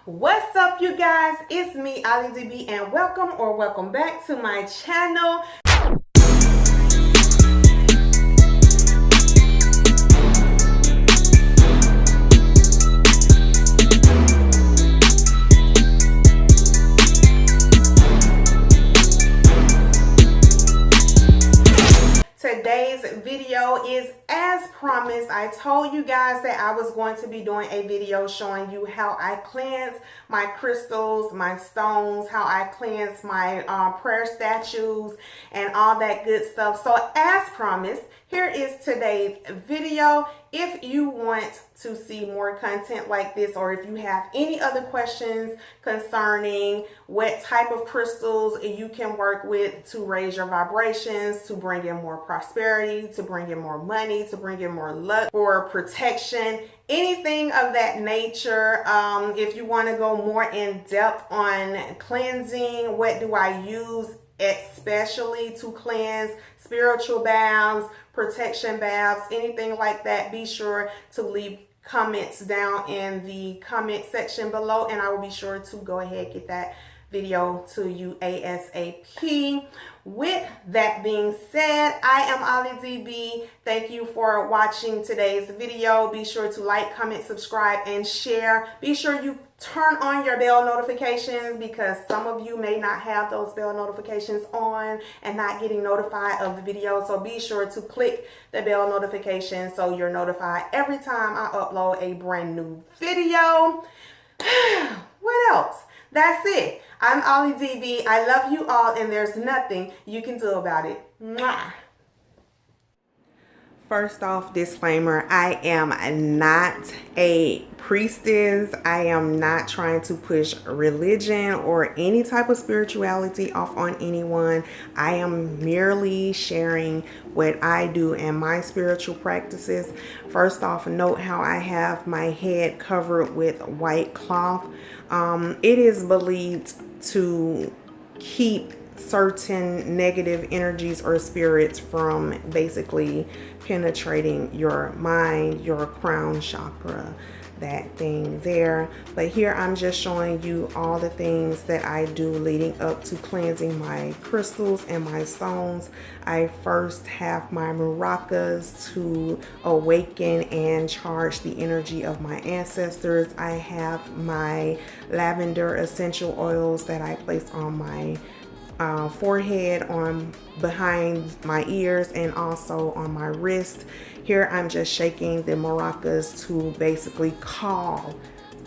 What's up, you guys? It's me, AllDayAliDiB, and welcome back to my channel. Today's video is as promised. I told you guys that I was going to be doing a video showing you how I cleanse my crystals, my stones, how I cleanse my prayer statues and all that good stuff. So as promised, here is today's video. If you want to see more content like this, or if you have any other questions concerning what type of crystals you can work with to raise your vibrations, to bring in more prosperity, to bring in more money, to bring in more luck or protection, anything of that nature, if you want to go more in depth on cleansing, what do I use especially to cleanse, spiritual baths, protection baths, anything like that, be sure to leave comments down in the comment section below, and I will be sure to go ahead and get that video to you ASAP. With that being said, I am AllDayAliDiB. Thank you for watching today's video. Be sure to like, comment, subscribe, and share. Be sure you turn on your bell notifications, because some of you may not have those bell notifications on and not getting notified of the video. So be sure to click the bell notification so you're notified every time I upload a brand new video. What else? That's it. I'm AllDayAliDiB. I love you all, and there's nothing you can do about it. Mwah. First off, disclaimer, I am not a priestess. I am not trying to push religion or any type of spirituality off on anyone. I am merely sharing what I do and my spiritual practices. First off, note how I have my head covered with white cloth. It is believed to keep certain negative energies or spirits from basically penetrating your mind, your crown chakra, that thing there. But here I'm just showing you all the things that I do leading up to cleansing my crystals and my stones. I first have my maracas to awaken and charge the energy of my ancestors. I have my lavender essential oils that I place on my forehead, on behind my ears, and also on my wrist. Here I'm just shaking the maracas to basically call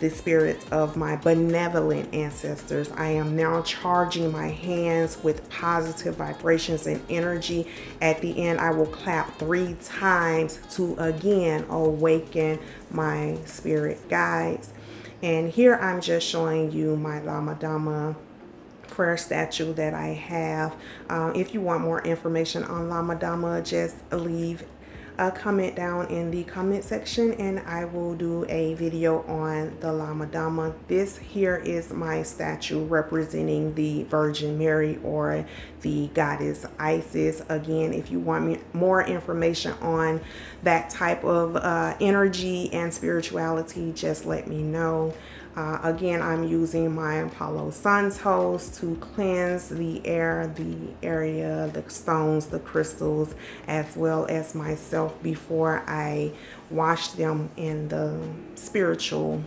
the spirits of my benevolent ancestors. I am now charging my hands with positive vibrations and energy. At the end, I will clap 3 times to again awaken my spirit guides. And here I'm just showing you my Lama Dama prayer statue that I have. If you want more information on Lama Dama, just leave a comment down in the comment section and I will do a video on the Lama Dama. This here is my statue representing the Virgin Mary or the goddess Isis. Again, if you want more information on that type of energy and spirituality, just let me know. Again, I'm using my Apollo Sun Toes to cleanse the air, the area, the stones, the crystals, as well as myself before I wash them in the spiritual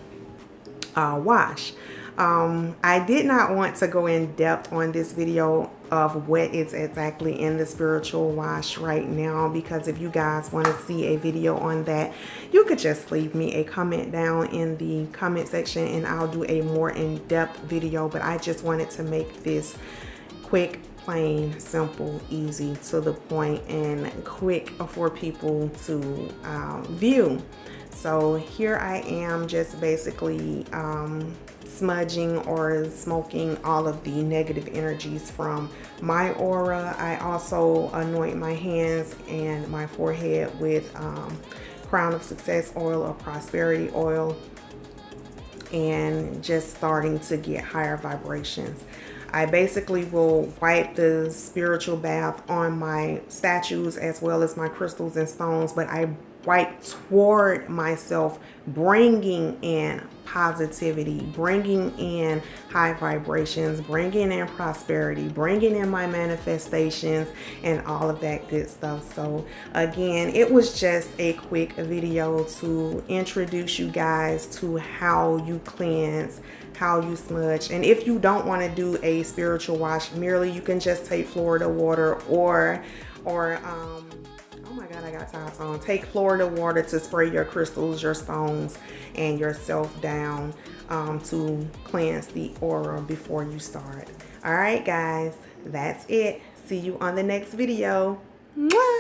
wash. I did not want to go in depth on this video of what is exactly in the spiritual wash right now, because if you guys want to see a video on that, you could just leave me a comment down in the comment section and I'll do a more in-depth video. But I just wanted to make this quick, plain, simple, easy, to the point, and quick for people to view. So here I am just basically smudging or smoking all of the negative energies from my aura. I also anoint my hands and my forehead with Crown of Success oil or prosperity oil, and just starting to get higher vibrations. I basically will wipe the spiritual bath on my statues as well as my crystals and stones, but I right toward myself, bringing in positivity, bringing in high vibrations, bringing in prosperity, bringing in my manifestations, and all of that good stuff. So again, it was just a quick video to introduce you guys to how you cleanse, how you smudge. And if you don't want to do a spiritual wash merely, you can just take Florida water or oh my god, I got tired on. Take Florida water to spray your crystals, your stones, and yourself down to cleanse the aura before you start. All right, guys, that's it. See you on the next video. Mwah!